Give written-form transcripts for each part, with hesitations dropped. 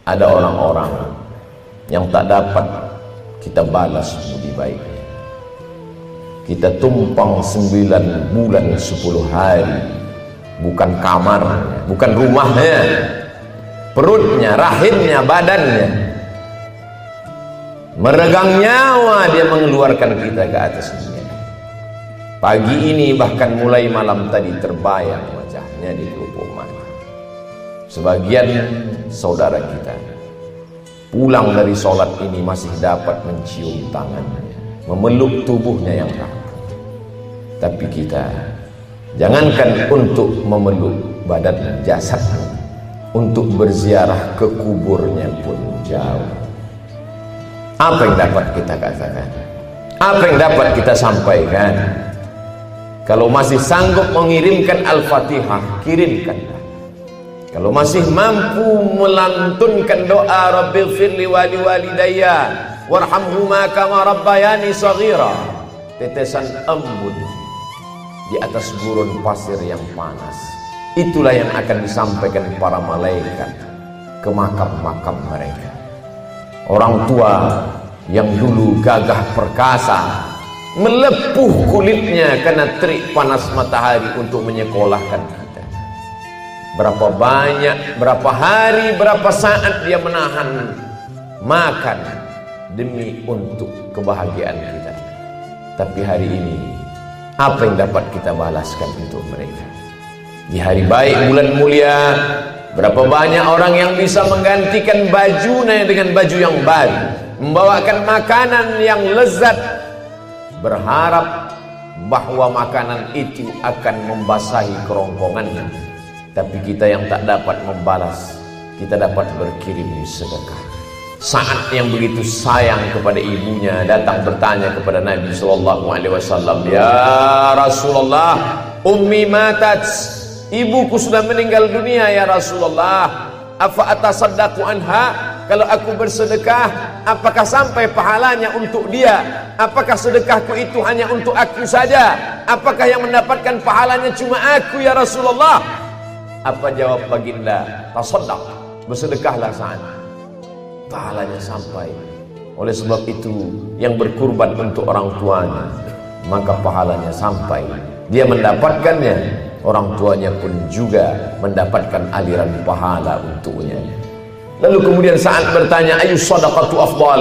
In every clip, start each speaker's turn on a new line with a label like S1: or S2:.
S1: Ada orang-orang yang tak dapat kita balas budi baiknya. Kita tumpang 9 bulan 10 hari, bukan kamarnya, bukan rumahnya, perutnya, rahimnya, badannya, meregang nyawa dia mengeluarkan kita ke atas dunia. Pagi ini bahkan mulai malam tadi terbayang wajahnya di pelupuk mata. Sebagian saudara kita pulang dari sholat ini masih dapat mencium tangannya, memeluk tubuhnya yang rapuh. Tapi kita jangankan untuk memeluk badan jasadnya, untuk berziarah ke kuburnya pun jauh. Apa yang dapat kita katakan? Apa yang dapat kita sampaikan? Kalau masih sanggup mengirimkan Al-Fatihah, kirimkanlah. Kalau masih mampu melantunkan doa Rabbighfirli wa liwalidayya warhamhuma kama rabbayani shaghira, tetesan embun di atas gurun pasir yang panas, itulah yang akan disampaikan para malaikat ke makam-makam mereka. Orang tua yang dulu gagah perkasa, melepuh kulitnya karena terik panas matahari untuk menyekolahkan kita. Berapa banyak, berapa hari, berapa saat dia menahan makan demi untuk kebahagiaan kita. Tapi hari ini, apa yang dapat kita balaskan untuk mereka? Di hari baik bulan mulia, berapa banyak orang yang bisa menggantikan bajunya dengan baju yang baru, membawakan makanan yang lezat, berharap bahwa makanan itu akan membasahi kerongkongannya. Tapi kita yang tak dapat membalas, kita dapat berkirim sedekah. Saat yang begitu sayang kepada ibunya datang bertanya kepada Nabi SAW, "Ya Rasulullah, ummi matat, ibuku sudah meninggal dunia ya Rasulullah. Afa atasaddaqu anha? Kalau aku bersedekah, apakah sampai pahalanya untuk dia? Apakah sedekahku itu hanya untuk aku saja? Apakah yang mendapatkan pahalanya cuma aku ya Rasulullah?" Apa jawab baginda? Tasaddaq, bersedekahlah saat pahalanya sampai. Oleh sebab itu, yang berkurban untuk orang tuanya, maka pahalanya sampai. Dia mendapatkannya, orang tuanya pun juga mendapatkan aliran pahala untuknya. Lalu kemudian saat bertanya, ayu sadaqatu afdal,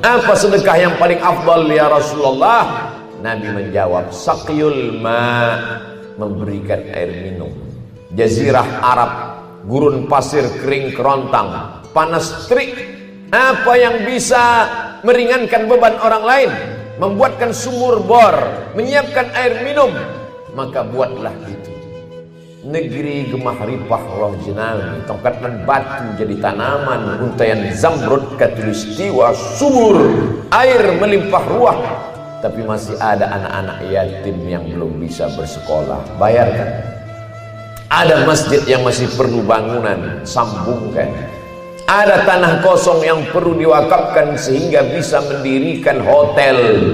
S1: apa sedekah yang paling afdal ya Rasulullah? Nabi menjawab, saqyul ma, memberikan air minum. Jazirah Arab, gurun pasir kering kerontang, panas terik. Apa yang bisa meringankan beban orang lain? Membuatkan sumur bor, menyiapkan air minum, maka buatlah itu. Negeri gemah ripah Allah jenami, tongkat dan batu jadi tanaman, untayan zamrud katulistiwa subur, air melimpah ruah. Tapi masih ada anak-anak yatim yang belum bisa bersekolah, bayarkan. Ada masjid yang masih perlu bangunan, sambungkan. Ada tanah kosong yang perlu diwakafkan sehingga bisa mendirikan hotel.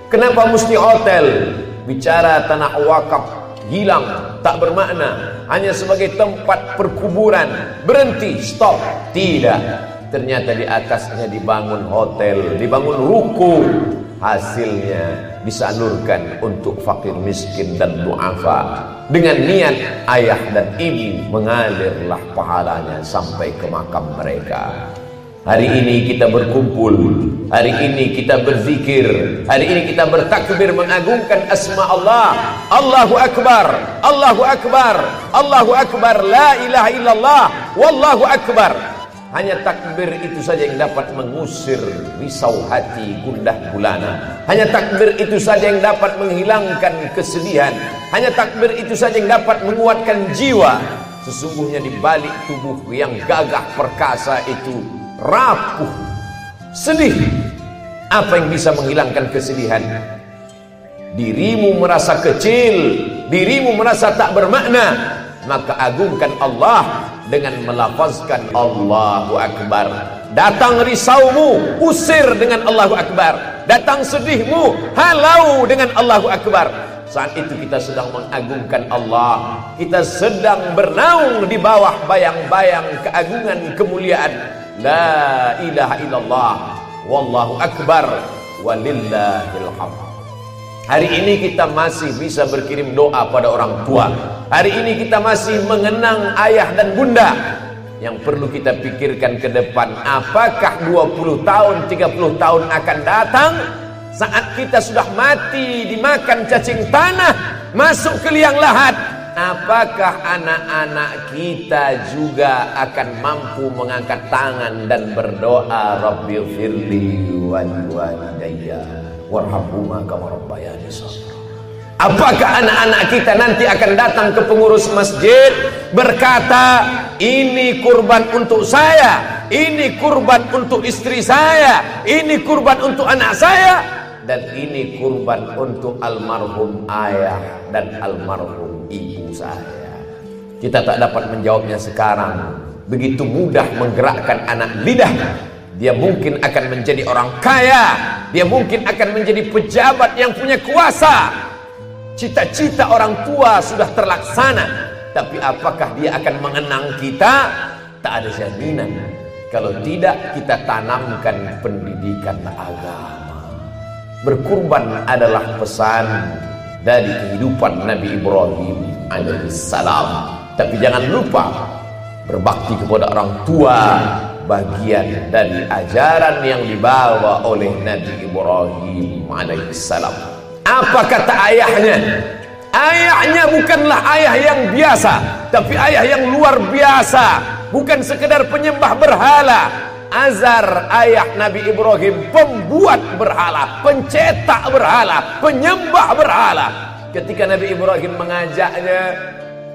S1: Kenapa mesti hotel? Bicara tanah wakaf hilang, tak bermakna, hanya sebagai tempat perkuburan. Berhenti, stop. Tidak, ternyata di atasnya dibangun hotel, dibangun ruko. Hasilnya disalurkan untuk fakir miskin dan duafa. Dengan niat ayah dan ibu, mengalirlah pahalanya sampai ke makam mereka. Hari ini kita berkumpul, hari ini kita berzikir, hari ini kita bertakbir mengagungkan asma Allah. Allahu Akbar, Allahu Akbar, Allahu Akbar, la ilaha illallah, wallahu Akbar. Hanya takbir itu saja yang dapat mengusir risau hati gundah gulana. Hanya takbir itu saja yang dapat menghilangkan kesedihan. Hanya takbir itu saja yang dapat menguatkan jiwa. Sesungguhnya di balik tubuh yang gagah perkasa itu rapuh, sedih. Apa yang bisa menghilangkan kesedihan? Dirimu merasa kecil, dirimu merasa tak bermakna, maka agungkan Allah dengan melafazkan Allahu Akbar. Datang risaumu, usir dengan Allahu Akbar. Datang sedihmu, halau dengan Allahu Akbar. Saat itu kita sedang mengagungkan Allah. Kita sedang bernaung di bawah bayang-bayang keagungan kemuliaan. La ilaha illallah wallahu akbar walillahil hamd. Hari ini kita masih bisa berkirim doa pada orang tua. Hari ini kita masih mengenang ayah dan bunda. Yang perlu kita pikirkan ke depan, apakah 20 tahun, 30 tahun akan datang saat kita sudah mati dimakan cacing tanah, masuk ke liang lahat, apakah anak-anak kita juga akan mampu mengangkat tangan dan berdoa, Rabbighfirli wa liwalidayya warhamhuma kama rabbayani shaghira? Apakah anak-anak kita nanti akan datang ke pengurus masjid berkata, ini kurban untuk saya, ini kurban untuk istri saya, ini kurban untuk anak saya, dan ini kurban untuk almarhum ayah dan almarhum ibu saya? Kita tak dapat menjawabnya sekarang. Begitu mudah menggerakkan anak lidah. Dia mungkin akan menjadi orang kaya, dia mungkin akan menjadi pejabat yang punya kuasa. Cita-cita orang tua sudah terlaksana, tapi apakah dia akan mengenang kita? Tak ada jaminan. Kalau tidak, kita tanamkan pendidikan agama. Berkurban adalah pesan dari kehidupan Nabi Ibrahim alaihissalam. Tapi jangan lupa, berbakti kepada orang tua bagian dari ajaran yang dibawa oleh Nabi Ibrahim alaihissalam. Apa kata ayahnya? Ayahnya bukanlah ayah yang biasa, tapi ayah yang luar biasa. Bukan sekedar penyembah berhala. Azar, ayah Nabi Ibrahim, pembuat berhala, pencetak berhala, penyembah berhala. Ketika Nabi Ibrahim mengajaknya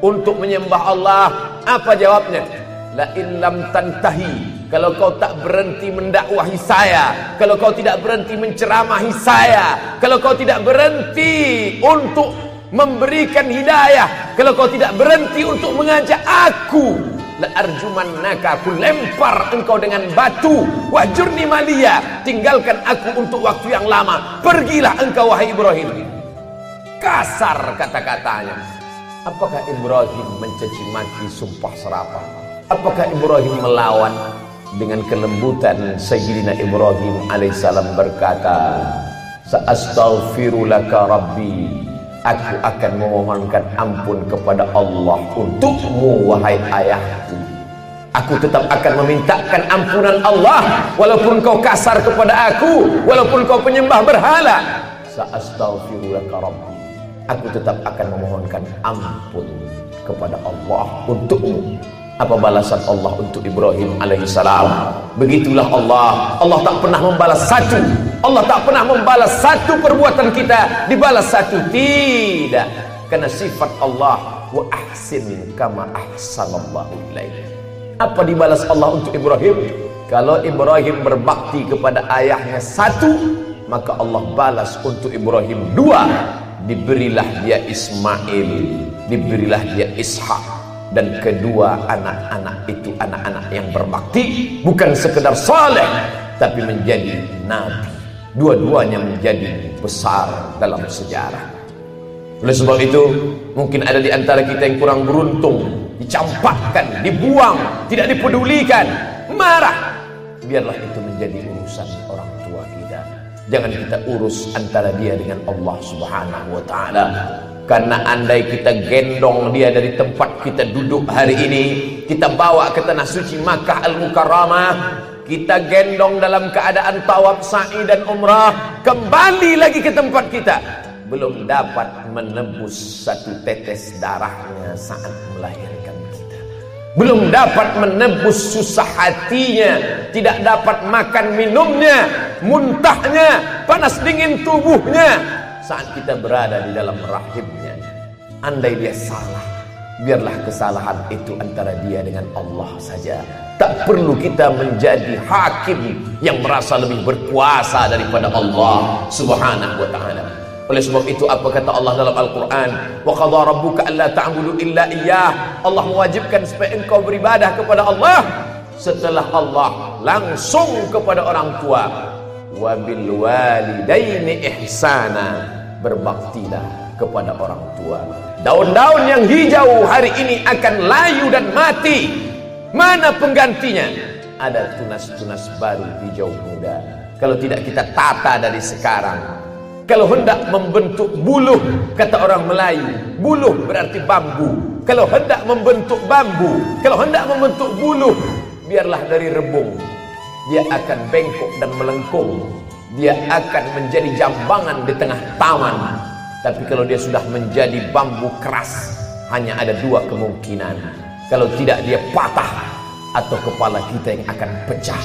S1: untuk menyembah Allah, apa jawabnya? La in lam tantahi, kalau kau tak berhenti mendakwahi saya, kalau kau tidak berhenti menceramahi saya, kalau kau tidak berhenti untuk memberikan hidayah, kalau kau tidak berhenti untuk mengajak aku, la arjumannaka, aku lempar engkau dengan batu, wahjurni maliya, tinggalkan aku untuk waktu yang lama, pergilah engkau wahai Ibrahim. Kasar kata-katanya. Apakah Ibrahim mencaci maki sumpah serapah? Apakah Ibrahim melawan? Dengan kelembutan Sayyidina Ibrahim alaihissalam berkata, Sa'astaghfiru laka Rabbi, aku akan memohonkan ampun kepada Allah untukmu wahai ayahku. Aku tetap akan memintakan ampunan Allah walaupun kau kasar kepada aku, walaupun kau penyembah berhala. Sa'astaghfiru laka Rabbi, aku tetap akan memohonkan ampun kepada Allah untukmu. Apa balasan Allah untuk Ibrahim alaihissalam? Begitulah Allah. Allah tak pernah membalas satu. Allah tak pernah membalas satu perbuatan kita dibalas satu. Tidak. Karena sifat Allah, wa ahsin kama ahsanallahu ilaik. Apa dibalas Allah untuk Ibrahim? Kalau Ibrahim berbakti kepada ayahnya satu, maka Allah balas untuk Ibrahim dua. Diberilah dia Ismail, diberilah dia Ishak. Dan kedua anak-anak itu anak-anak yang berbakti, bukan sekedar saleh, tapi menjadi nabi. Dua-duanya menjadi besar dalam sejarah. Oleh sebab itu, mungkin ada di antara kita yang kurang beruntung, dicampakkan, dibuang, tidak dipedulikan, marah. Biarlah itu menjadi urusan orang tua kita. Jangan kita urus antara dia dengan Allah Subhanahu wa ta'ala. Karena andai kita gendong dia dari tempat kita duduk hari ini, kita bawa ke tanah suci Makkah Al-Mukarramah, kita gendong dalam keadaan tawaf, sa'i dan umrah, kembali lagi ke tempat kita, belum dapat menebus satu tetes darahnya saat melahirkan kita, belum dapat menebus susah hatinya, tidak dapat makan minumnya, muntahnya, panas dingin tubuhnya saat kita berada di dalam rahimnya. Andai dia salah, biarlah kesalahan itu antara dia dengan Allah saja. Tak perlu kita menjadi hakim yang merasa lebih berkuasa daripada Allah Subhanahu wa ta'ala. Oleh sebab itu, apa kata Allah dalam Al-Quran? Wa qadha rabbuka alla ta'budu illa iyyah. Allah mewajibkan supaya engkau beribadah kepada Allah. Setelah Allah langsung kepada orang tua. Wa bil walidaini ihsana, berbaktilah kepada orang tua. Daun-daun yang hijau hari ini akan layu dan mati. Mana penggantinya? ada tunas-tunas baru hijau muda. Kalau tidak kita tata dari sekarang. Kalau hendak membentuk buluh, kata orang Melayu, buluh berarti bambu. Kalau hendak membentuk bambu, kalau hendak membentuk buluh, biarlah dari rebung. Dia akan bengkok dan melengkung. Dia akan menjadi jambangan di tengah taman. Tapi kalau dia sudah menjadi bambu keras, hanya ada dua kemungkinan. Kalau tidak dia patah, atau kepala kita yang akan pecah.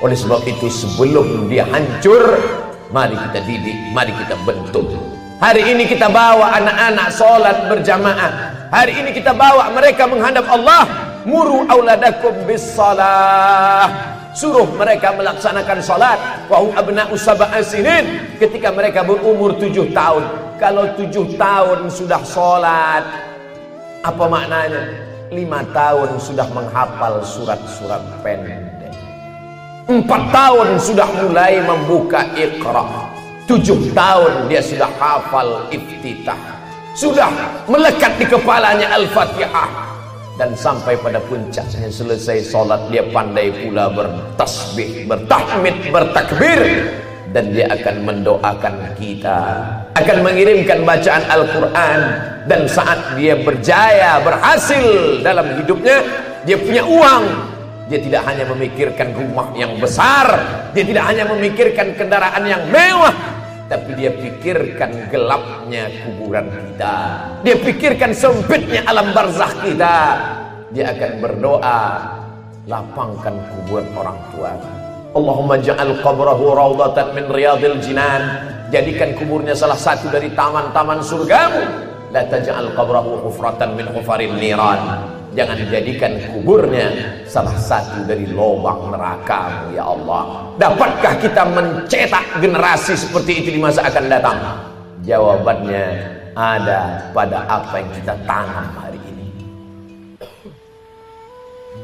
S1: Oleh sebab itu sebelum dia hancur, mari kita didik, mari kita bentuk. Hari ini kita bawa anak-anak sholat berjamaah. Hari ini kita bawa mereka menghadap Allah. Muru auladakum bis salah. Suruh mereka melaksanakan sholat. Wahum abna'u sab'a sinin. Ketika mereka berumur 7 tahun. Kalau 7 tahun sudah sholat, apa maknanya? 5 tahun sudah menghafal surat-surat pendek. 4 tahun sudah mulai membuka Iqra. 7 tahun dia sudah hafal Iftitah. Sudah melekat di kepalanya Al-Fatihah. Dan sampai pada puncaknya selesai sholat, dia pandai pula bertasbih, bertahmid, bertakbir. Dan dia akan mendoakan kita, akan mengirimkan bacaan Al-Quran. Dan saat dia berjaya, berhasil dalam hidupnya, dia punya uang, dia tidak hanya memikirkan rumah yang besar, dia tidak hanya memikirkan kendaraan yang mewah, tapi dia pikirkan gelapnya kuburan kita, dia pikirkan sempitnya alam barzakh kita. Dia akan berdoa, lapangkan kuburan orang tua. Allahumma ja'al qabrahu raudatan min riyadil jinan. Jadikan kuburnya salah satu dari taman-taman surgamu. La taj'al qabrahu hufratan min hufarin niran. Jangan jadikan kuburnya salah satu dari lubang neraka, ya Allah. Dapatkah kita mencetak generasi seperti itu di masa akan datang? Jawabannya ada pada apa yang kita tanam hari ini.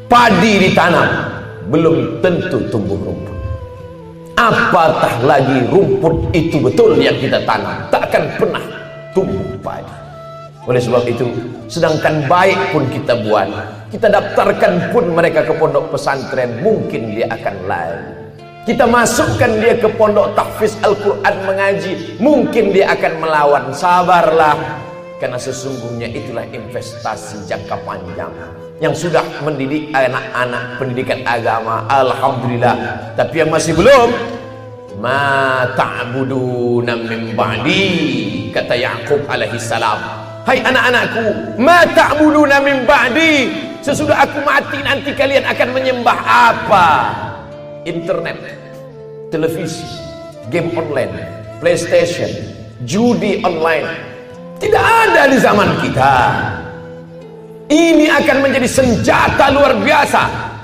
S1: Padi ditanam, belum tentu tumbuh rumput. Apatah lagi rumput itu betul yang kita tanam, tak akan pernah tumbuh padi. Oleh sebab itu, sedangkan baik pun kita buat, kita daftarkan pun mereka ke pondok pesantren, mungkin dia akan lari. Kita masukkan dia ke pondok tahfiz Al-Quran mengaji, mungkin dia akan melawan. Sabarlah, karena sesungguhnya itulah investasi jangka panjang. Yang sudah mendidik anak-anak pendidikan agama, alhamdulillah. Tapi yang masih belum, ma ta'buduna min ba'di, kata Yaqub alaihi salam. Hai anak-anakku, ma ta'buduna min ba'di, sesudah aku mati nanti kalian akan menyembah apa? Internet, televisi, game online, PlayStation, judi online. Tidak ada di zaman kita. Ini akan menjadi senjata luar biasa.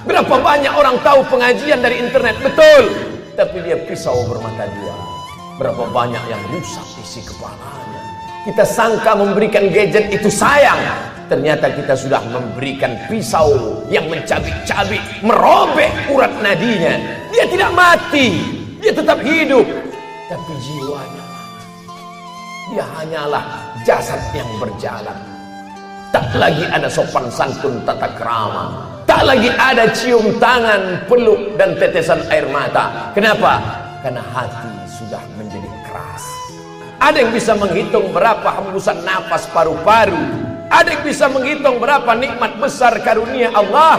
S1: Berapa banyak orang tahu pengajian dari internet, betul, tapi dia pisau bermata dua. Berapa banyak yang rusak isi kepalanya. Kita sangka memberikan gadget itu sayang, ternyata kita sudah memberikan pisau yang mencabik-cabik, merobek urat nadinya. Dia tidak mati, dia tetap hidup, tapi jiwanya mati. Dia hanyalah jasad yang berjalan. Tak lagi ada sopan santun tata krama, tak lagi ada cium tangan, peluk dan tetesan air mata. Kenapa? Karena hati sudah menjadi keras. Ada yang bisa menghitung berapa hembusan nafas paru-paru. Ada yang bisa menghitung berapa nikmat besar karunia Allah.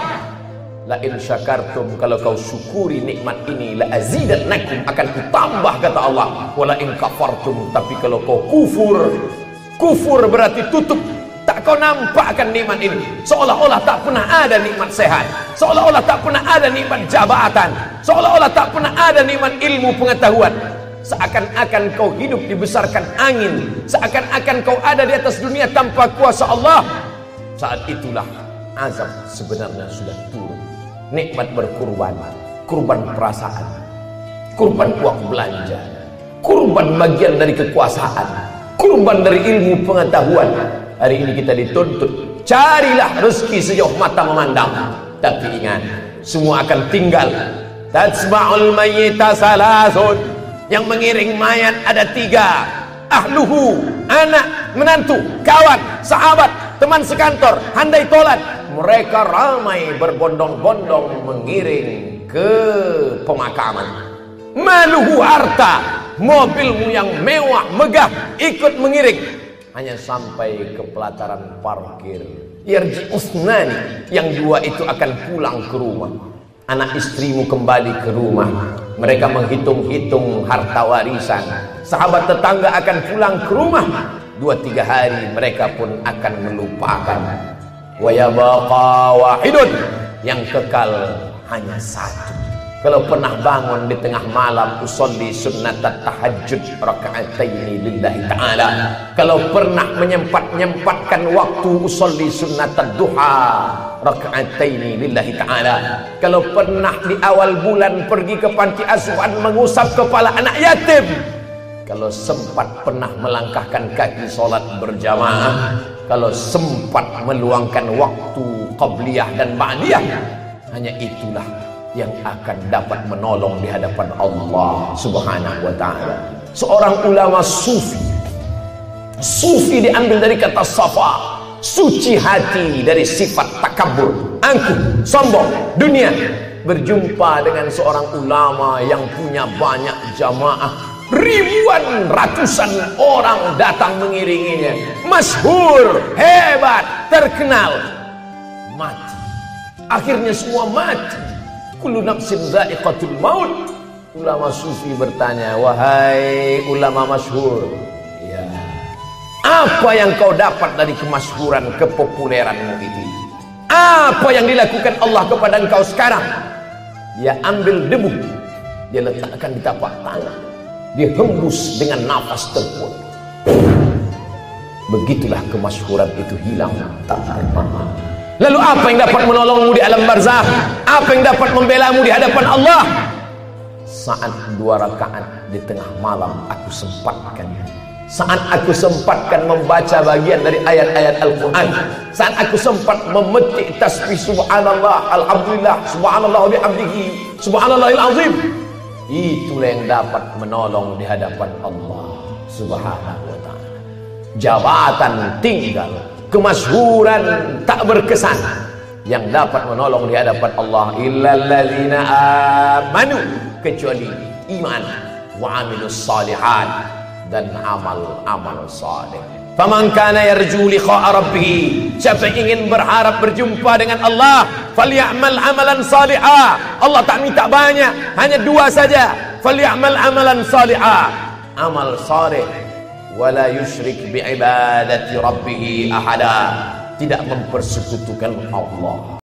S1: La in syakartum, kalau kau syukuri nikmat ini, la azidannakum, akan kutambah, kata Allah. Wala in kafartum, tapi kalau kau kufur, kufur berarti tutup. Tak kau nampakkan nikmat ini, seolah-olah tak pernah ada nikmat sehat, seolah-olah tak pernah ada nikmat jabatan, seolah-olah tak pernah ada nikmat ilmu pengetahuan. Seakan-akan kau hidup dibesarkan angin, seakan-akan kau ada di atas dunia tanpa kuasa Allah. Saat itulah azab sebenarnya sudah turun. Nikmat berkurban, kurban perasaan, kurban uang belanja, kurban bagian dari kekuasaan, kurban dari ilmu pengetahuan. Hari ini kita dituntut, carilah rezeki sejauh mata memandang. Tapi ingat, semua akan tinggal. Tatsba'ul mayyita salasun, yang mengiring mayat ada 3. Ahluhu, anak, menantu, kawan, sahabat, teman sekantor, handai tolan. Mereka ramai berbondong-bondong mengiring ke pemakaman. Maluhu harta, mobilmu yang mewah megah ikut mengiring, hanya sampai ke pelataran parkir. Yarji usnani, yang dua itu akan pulang ke rumah. Anak istrimu kembali ke rumah, mereka menghitung-hitung harta warisan. Sahabat tetangga akan pulang ke rumah, 2-3 hari mereka pun akan melupakan. Wa yabaqa wahidun, yang kekal hanya satu. Kalau pernah bangun di tengah malam, usolli sunnatat tahajud raka'ataini lillahi ta'ala. Kalau pernah menyempatkan waktu usolli sunnatat duha raka'ataini lillahi ta'ala. Kalau pernah di awal bulan pergi ke panti asuhan mengusap kepala anak yatim. Kalau sempat pernah melangkahkan kaki sholat berjamaah. Kalau sempat meluangkan waktu qabliyah dan ba'diyah. Hanya itulah yang akan dapat menolong di hadapan Allah Subhanahu wa ta'ala. Seorang ulama sufi, sufi diambil dari kata safa, suci hati dari sifat takabur, angkuh, sombong, dunia, berjumpa dengan seorang ulama yang punya banyak jamaah, ribuan ratusan orang datang mengiringinya, masyhur, hebat, terkenal, mati. Akhirnya semua mati. Kullu nafsin dha'iqatul maut. Ulama sufi bertanya, wahai ulama masyhur, ya, apa yang kau dapat dari kemasyhuran, kepopuleranmu itu? Apa yang dilakukan Allah kepada engkau sekarang? Dia ambil debu, dia letakkan di tapak tangan, dia hembus dengan nafas terput. Begitulah kemasyhuran itu hilang tak bermanfaat. Lalu apa yang dapat menolongmu di alam barzakh? Apa yang dapat membelamu di hadapan Allah? Saat 2 rakaat di tengah malam aku sempatkan. Saat aku sempatkan membaca bagian dari ayat-ayat Al-Quran. Saat aku sempat memetik tasbih subhanallah, alhamdulillah, subhanallah wa bihamdihi, subhanallahil azim. Itulah yang dapat menolong di hadapan Allah Subhanahu wa ta'ala. Jabatan tinggal, kemasyhuran tak berkesan. Yang dapat menolong di hadapan Allah illalladzina amanu, kecuali iman, wa amilus salihat, dan amal-amal saleh. Faman kana yarju liqa'a rabbih, siapa yang ingin berharap berjumpa dengan Allah, falyamal amalan salihah. Allah tak minta banyak, hanya 2 saja. Falyamal amalan salihah, amal saleh, wala yusyrik bi'ibadati rabbih ahada, tidak mempersekutukan Allah.